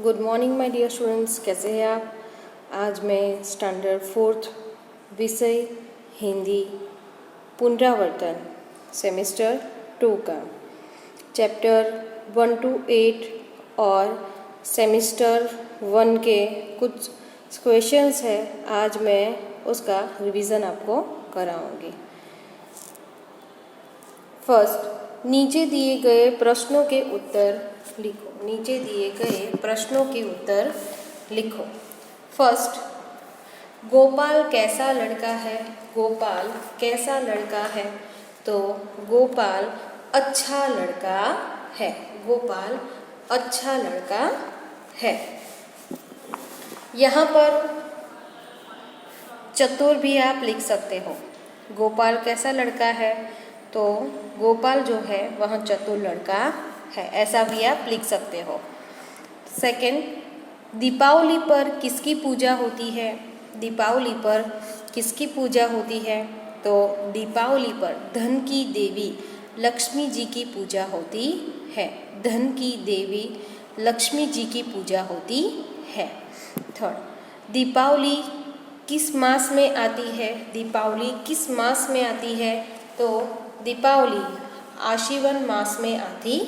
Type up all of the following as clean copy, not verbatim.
Good morning my dear students, कैसे हैं आप। आज मैं स्टैंडर्ड 4th विषय हिंदी पुनरावर्तन सेमेस्टर 2 का चैप्टर 1 to 8 और सेमेस्टर 1 के कुछ क्वेश्चंस हैं। आज मैं उसका रिवीजन आपको कराऊंगी। फर्स्ट, नीचे दिए गए प्रश्नों के उत्तर लिखो। नीचे दिए गए प्रश्नों के उत्तर लिखो। फर्स्ट, गोपाल कैसा लड़का है। गोपाल कैसा लड़का है, तो गोपाल अच्छा लड़का है। गोपाल अच्छा लड़का है। यहाँ पर चतुर भी आप लिख सकते हो। गोपाल कैसा लड़का है, तो गोपाल जो है वह चतुर लड़का है, ऐसा भी आप लिख सकते हो। सेकंड, दीपावली पर किसकी पूजा होती है। दीपावली पर किसकी पूजा होती है, तो दीपावली पर धन की देवी लक्ष्मी जी की पूजा होती है। धन की देवी लक्ष्मी जी की पूजा होती है। थर्ड, दीपावली किस मास में आती है। दीपावली किस मास में आती है, तो दीपावली आश्विन मास में आती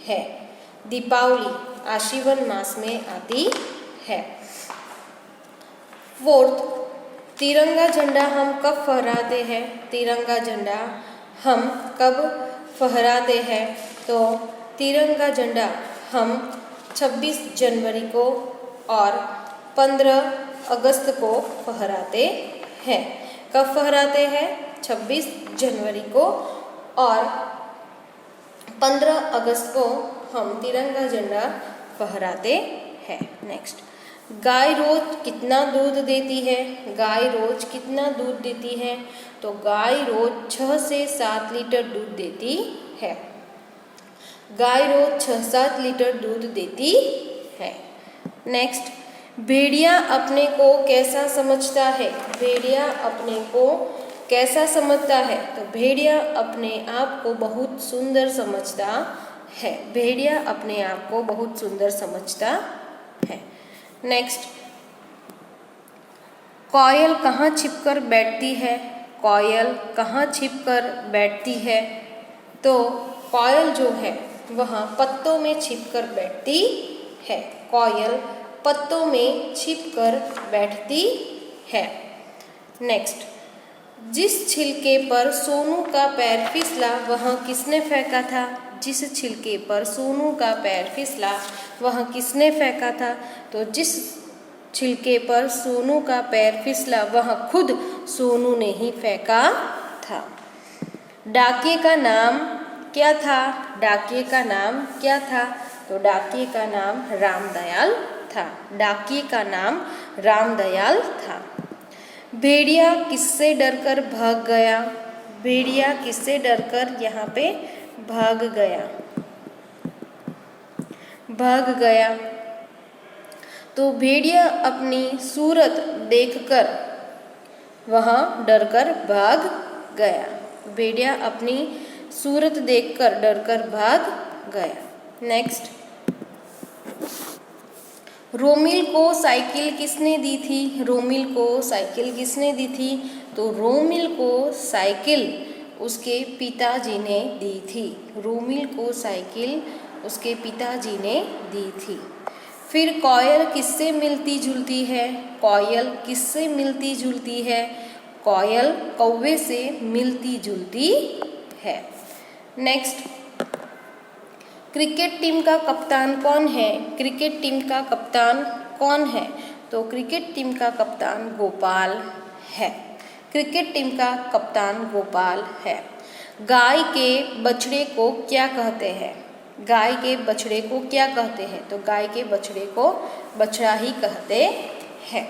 है। दीपावली आश्विन मास में आती है। फोर्थ, तिरंगा झंडा हम कब फहराते हैं। तिरंगा झंडा हम कब फहराते हैं, तो तिरंगा झंडा हम 26 जनवरी को और 15 अगस्त को फहराते हैं। कब फहराते हैं, 26 जनवरी को और 15 अगस्त को हम तिरंगा झंडा फहराते हैं। नेक्स्ट, गाय रोज कितना दूध देती है। गाय रोज कितना दूध देती है, तो गाय रोज 6 से 7 लीटर दूध देती है। गाय रोज 6-7 लीटर दूध देती है। नेक्स्ट, भेड़िया अपने को कैसा समझता है। भेड़िया अपने को कैसा समझता है, तो भेड़िया अपने आप को बहुत सुंदर समझता है। भेड़िया अपने आप को बहुत सुंदर समझता है। नेक्स्ट, कोयल कहाँ छिपकर बैठती है। कोयल कहाँ छिपकर बैठती है, तो कोयल जो है वह पत्तों में छिपकर बैठती है। कोयल पत्तों में छिपकर बैठती है। नेक्स्ट, जिस छिलके पर सोनू का पैर फिसला वह किसने फेंका था। जिस छिलके पर सोनू का पैर फिसला वह किसने फेंका था, तो जिस छिलके पर सोनू का पैर फिसला वह खुद सोनू ने ही फेंका था। डाकिये का नाम क्या था। डाकिये का नाम क्या था, तो डाकिये का नाम रामदयाल था। डाकिये का नाम रामदयाल था। भेड़िया किससे डरकर भाग गया। भेड़िया किससे डरकर यहाँ पे भाग गया। भाग गया, तो भेड़िया अपनी सूरत देखकर वहाँ डरकर भाग गया। भेड़िया अपनी सूरत देखकर डरकर भाग गया। नेक्स्ट, रोमिल को साइकिल किसने दी थी। रोमिल को साइकिल किसने दी थी, तो रोमिल को साइकिल उसके पिताजी ने दी थी। रोमिल को साइकिल उसके पिताजी ने दी थी। फिर कोयल किससे मिलती जुलती है। कोयल किससे मिलती जुलती है, कोयल कौवे से मिलती जुलती है। नेक्स्ट, क्रिकेट टीम का कप्तान कौन है। क्रिकेट टीम का कप्तान कौन है, तो क्रिकेट टीम का कप्तान गोपाल है। क्रिकेट टीम का कप्तान गोपाल है। गाय के बछड़े को क्या कहते हैं। गाय के बछड़े को क्या कहते हैं, तो गाय के बछड़े को बछड़ा ही कहते हैं।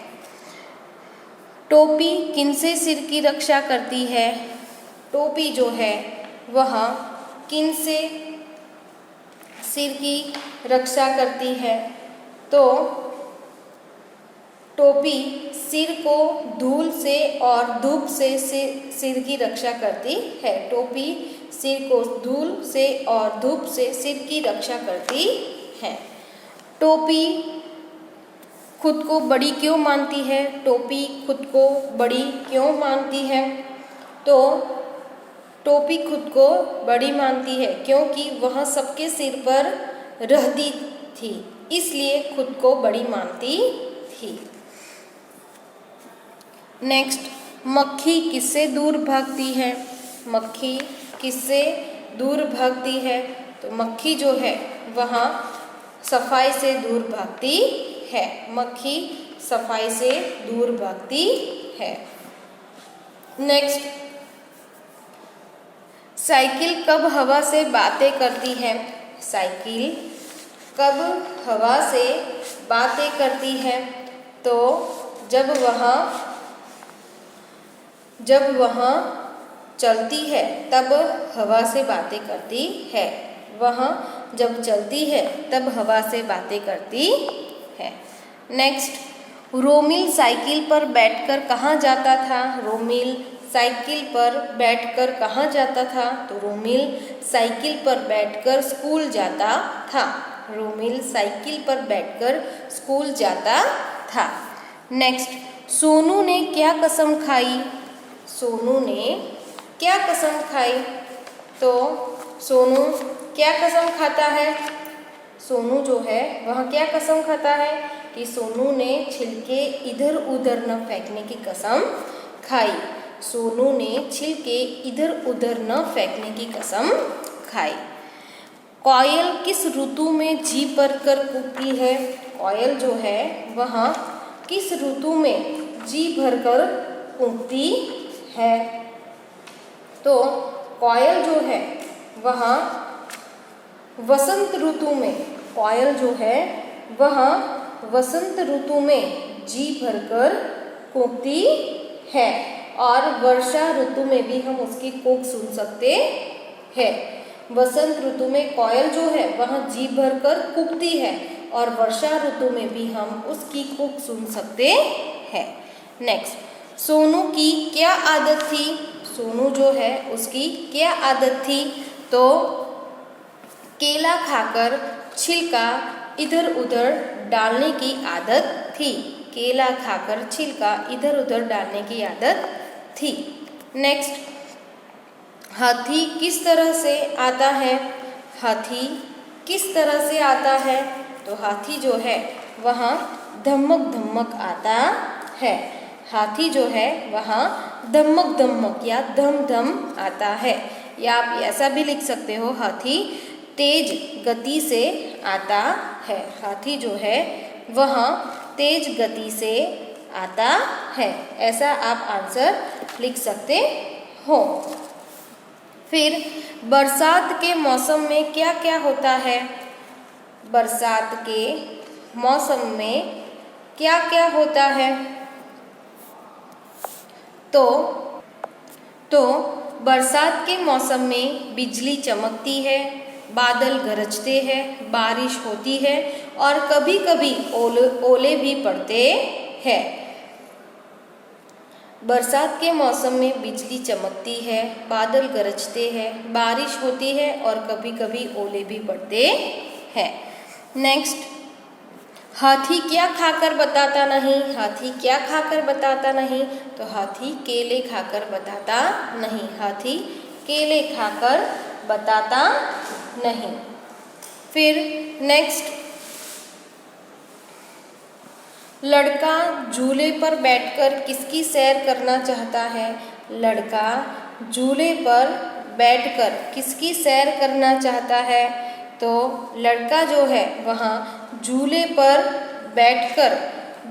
टोपी किनसे सिर की रक्षा करती है। टोपी जो है वह किनसे सिर की रक्षा करती है, तो टोपी सिर को धूल से और धूप से सिर की रक्षा करती है। टोपी सिर को धूल से और धूप से सिर की रक्षा करती है। टोपी खुद को बड़ी क्यों मानती है? टोपी खुद को बड़ी क्यों मानती है? तो टोपी खुद को बड़ी मानती है क्योंकि वह सबके सिर पर रहती थी, इसलिए खुद को बड़ी मानती थी। नेक्स्ट, मक्खी किससे दूर भागती है? मक्खी किससे दूर भागती है? तो मक्खी जो है वह सफाई से दूर भागती है। मक्खी सफाई से दूर भागती है। नेक्स्ट, साइकिल कब हवा से बातें करती है? साइकिल कब हवा से बातें करती है? तो जब वह चलती है तब हवा से बातें करती है। वह जब चलती है तब हवा से बातें करती है। नेक्स्ट, रोमिल साइकिल पर बैठकर कहाँ जाता था? रोमिल साइकिल पर बैठकर कहाँ जाता था? तो रोमिल साइकिल पर बैठकर स्कूल जाता था। रोमिल साइकिल पर बैठकर स्कूल जाता था। नेक्स्ट, सोनू ने क्या कसम खाई? सोनू ने क्या कसम खाई? तो सोनू क्या कसम खाता है? सोनू जो है वह क्या कसम खाता है कि सोनू ने छिलके इधर उधर न फेंकने की कसम खाई। सोनू ने छिलके इधर उधर न फेंकने की कसम खाई। कोयल किस ऋतु में जी भरकर कूदती है? कोयल जो है वह किस ऋतु में जी भरकर कूदती है? तो कोयल जो है वह वसंत ऋतु में, कोयल जो है वह वसंत ऋतु में जी भरकर कूदती है और वर्षा ऋतु में भी हम उसकी कूक सुन सकते हैं। वसंत ऋतु में कोयल जो है वह जी भरकर कूकती है और वर्षा ऋतु में भी हम उसकी कूक सुन सकते हैं। नेक्स्ट, सोनू की क्या आदत थी? सोनू जो है उसकी क्या आदत थी? तो केला खाकर छिलका इधर उधर डालने की आदत थी। केला खाकर छिलका इधर उधर डालने की आदत थी। नेक्स्ट, हाथी किस तरह से आता है? हाथी किस तरह से आता है? तो हाथी जो है वह धमक धमक आता है। हाथी जो है वह धमक धमक या धम धम आता है। या आप ऐसा भी लिख सकते हो, हाथी तेज गति से आता है। हाथी जो है वह तेज गति से आता है। ऐसा आप आंसर लिख सकते हो। फिर बरसात के मौसम में क्या क्या होता है? बरसात के मौसम में क्या क्या होता है? तो बरसात के मौसम में बिजली चमकती है, बादल गरजते हैं, बारिश होती है और कभी कभी ओले भी पड़ते हैं। बरसात के मौसम में बिजली चमकती है, बादल गरजते हैं, बारिश होती है और कभी कभी ओले भी पड़ते हैं। नेक्स्ट, हाथी क्या खाकर बताता नहीं? हाथी क्या खाकर बताता नहीं? तो हाथी केले खाकर बताता नहीं। हाथी केले खाकर बताता नहीं। फिर नेक्स्ट, लड़का झूले पर बैठकर किसकी सैर करना चाहता है? लड़का झूले पर बैठकर किसकी सैर करना चाहता है? तो लड़का जो है वह झूले पर बैठकर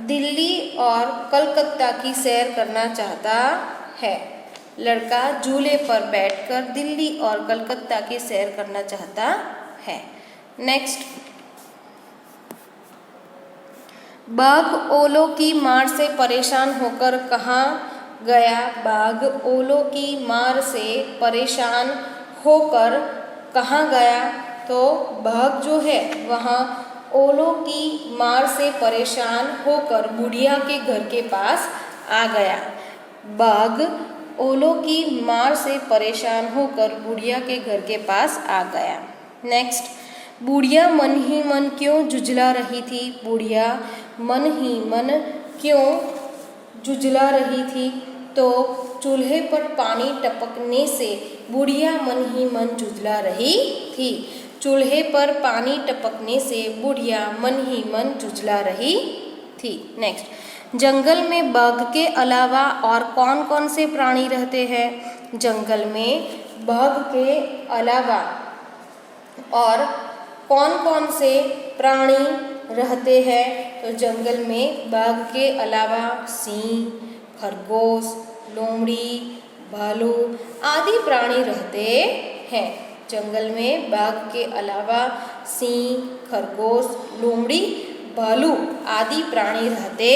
दिल्ली और कलकत्ता की सैर करना चाहता है। लड़का झूले पर बैठकर दिल्ली और कलकत्ता की सैर करना चाहता है। नेक्स्ट, बाघ ओलों की मार से परेशान होकर कहाँ गया? बाघ ओलों की मार से परेशान होकर कहाँ गया? तो बाघ जो है वह ओलों की मार से परेशान होकर बुढ़िया के घर के पास आ गया। बाघ ओलों की मार से परेशान होकर बुढ़िया के घर के पास आ गया। नेक्स्ट, बुढ़िया मन ही मन क्यों जुझला रही थी? बुढ़िया मन ही मन क्यों जुझला रही थी? तो चूल्हे पर पानी टपकने से बुढ़िया मन ही मन जुझला रही थी। चूल्हे पर पानी टपकने से बुढ़िया मन ही मन जुझला रही थी। नेक्स्ट, जंगल में बाघ के अलावा और कौन कौन से प्राणी रहते हैं? जंगल में बाघ के अलावा और कौन कौन से प्राणी रहते हैं? तो जंगल में बाघ के अलावा सिंह, खरगोश, लोमड़ी, भालू आदि प्राणी रहते हैं। जंगल में बाघ के अलावा सिंह, खरगोश, लोमड़ी, भालू आदि प्राणी रहते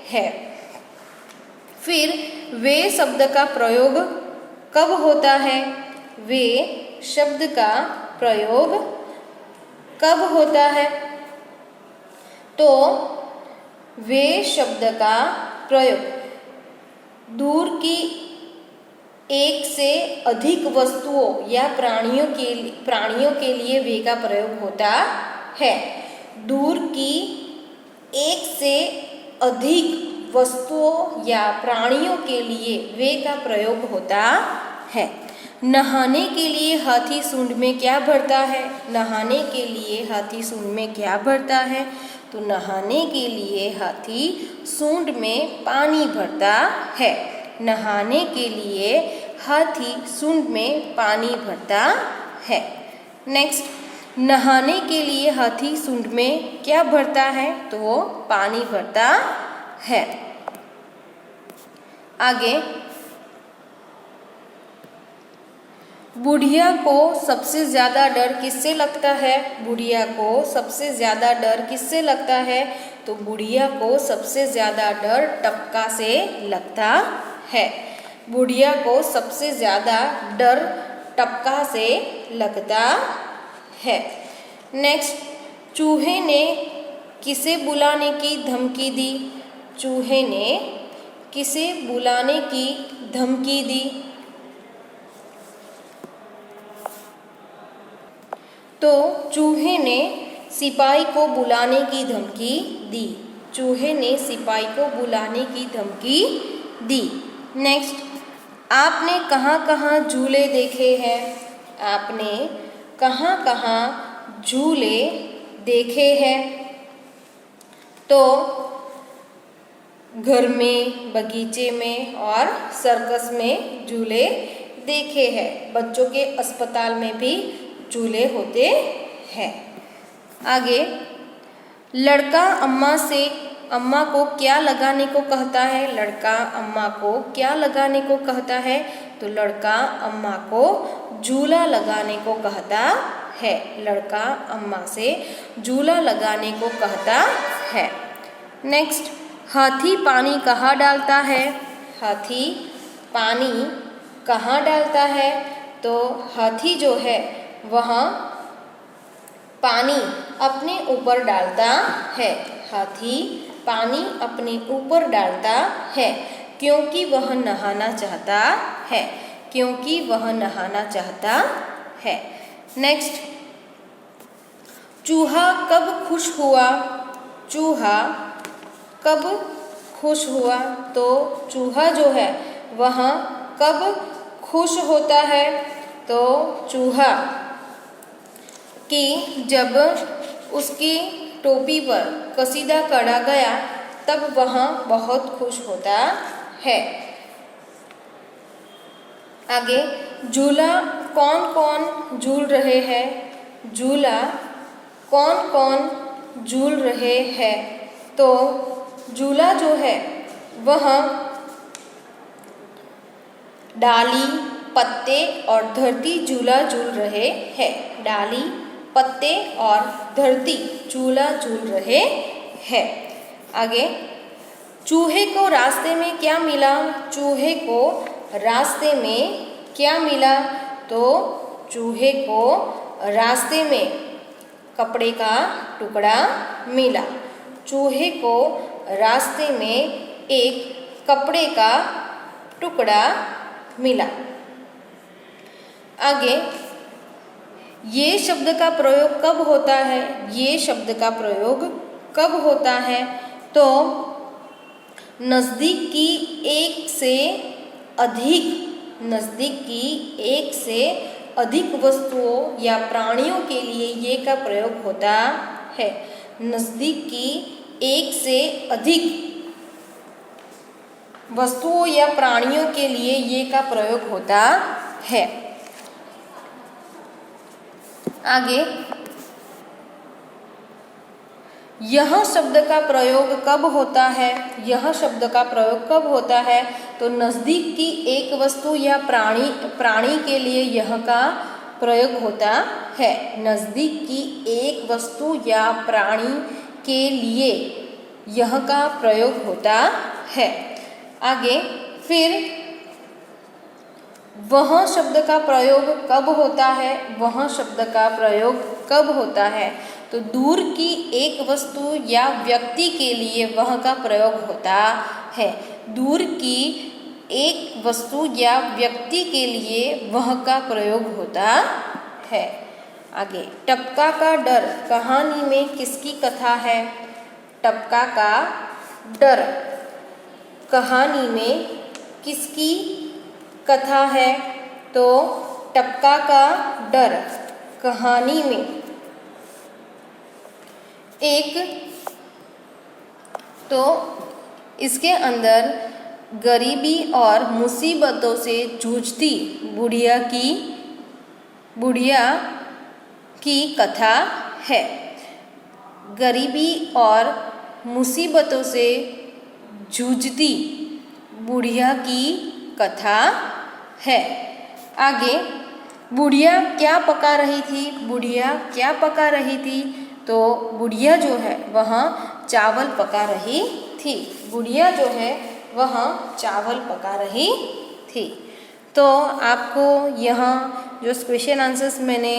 हैं। फिर वे शब्द का प्रयोग कब होता है? वे शब्द का प्रयोग कब होता है? तो वे शब्द का प्रयोग दूर की एक से अधिक वस्तुओं या प्राणियों के लिए वे का प्रयोग होता है। दूर की एक से अधिक वस्तुओं या प्राणियों के लिए वे का प्रयोग होता है। नहाने के लिए हाथी सूंड में क्या भरता है? नहाने के लिए हाथी सूंड में क्या भरता है? तो नहाने के लिए हाथी सूंड में पानी भरता है। नहाने के लिए हाथी सूंड में पानी भरता है। नेक्स्ट, नहाने के लिए हाथी सूंड में क्या भरता है? तो वो पानी भरता है। आगे, बुढ़िया को सबसे ज़्यादा डर किससे लगता है? बुढ़िया को सबसे ज़्यादा डर किससे लगता है? तो बुढ़िया को सबसे ज़्यादा डर टपका से लगता है। बुढ़िया को सबसे ज़्यादा डर टपका से लगता है। नेक्स्ट, चूहे ने किसे बुलाने की धमकी दी? चूहे ने किसे बुलाने की धमकी दी? तो चूहे ने सिपाही को बुलाने की धमकी दी। चूहे ने सिपाही को बुलाने की धमकी दी। नेक्स्ट, आपने कहाँ कहाँ झूले देखे हैं? आपने कहाँ कहाँ झूले देखे हैं? तो घर में, बगीचे में और सर्कस में झूले देखे हैं। बच्चों के अस्पताल में भी झूले होते हैं। आगे, लड़का अम्मा को क्या लगाने को कहता है? लड़का अम्मा को क्या लगाने को कहता है? तो लड़का अम्मा को झूला लगाने को कहता है। लड़का अम्मा से झूला लगाने को कहता है। नेक्स्ट, हाथी पानी कहाँ डालता है? हाथी पानी कहाँ डालता है? तो हाथी जो है वह पानी अपने ऊपर डालता है। हाथी पानी अपने ऊपर डालता है क्योंकि वह नहाना चाहता है। क्योंकि वह नहाना चाहता है। नेक्स्ट, चूहा कब खुश हुआ? चूहा कब खुश हुआ? तो चूहा जो है वह कब खुश होता है? तो चूहा कि जब उसकी टोपी पर कसीदा कढ़ा गया तब वह बहुत खुश होता है। आगे, झूला कौन कौन झूल रहे हैं? झूला कौन कौन झूल रहे हैं? तो झूला जो है वह डाली, पत्ते और धरती झूला झूल रहे हैं। डाली, पत्ते और धरती झूला झूल रहे हैं। आगे, चूहे को रास्ते में क्या मिला? चूहे को रास्ते में क्या मिला? तो चूहे को रास्ते में कपड़े का टुकड़ा मिला। चूहे को रास्ते में एक कपड़े का टुकड़ा मिला। आगे, ये शब्द का प्रयोग कब होता है? ये शब्द का प्रयोग कब होता है? तो नज़दीक की एक से अधिक वस्तुओं या प्राणियों के लिए ये का प्रयोग होता है। नज़दीक की एक से अधिक वस्तुओं या प्राणियों के लिए ये का प्रयोग होता है। आगे, यह शब्द का प्रयोग कब होता है? यह शब्द का प्रयोग कब होता है? तो नज़दीक की एक वस्तु या प्राणी के लिए यह का प्रयोग होता है। नज़दीक की एक वस्तु या प्राणी के लिए यह का प्रयोग होता है। आगे, फिर वह शब्द का प्रयोग कब होता है? वह शब्द का प्रयोग कब होता है? तो दूर की एक वस्तु या व्यक्ति के लिए वह का प्रयोग होता है। दूर की एक वस्तु या व्यक्ति के लिए वह का प्रयोग होता है। आगे, टपका का डर कहानी में किसकी कथा है? टपका का डर कहानी में किसकी कथा है? तो टपका का डर कहानी में तो इसके अंदर गरीबी और मुसीबतों से जूझती बुढ़िया की कथा है। गरीबी और मुसीबतों से जूझती बुढ़िया की कथा है। आगे, बुढ़िया क्या पका रही थी? बुढ़िया क्या पका रही थी? तो बुढ़िया जो है वह चावल पका रही थी। बुढ़िया जो है वह चावल पका रही थी। तो आपको यहाँ जो क्वेश्चन आंसर्स मैंने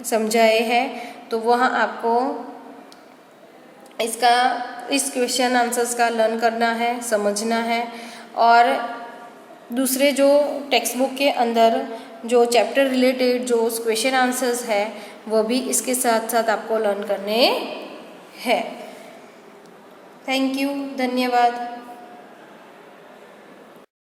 समझाए हैं तो वह आपको इस क्वेश्चन आंसर्स का लर्न करना है, समझना है। और दूसरे जो टेक्स्ट बुक के अंदर जो चैप्टर रिलेटेड जो क्वेश्चन आंसर्स है वो भी इसके साथ साथ आपको लर्न करने हैं। थैंक यू, धन्यवाद।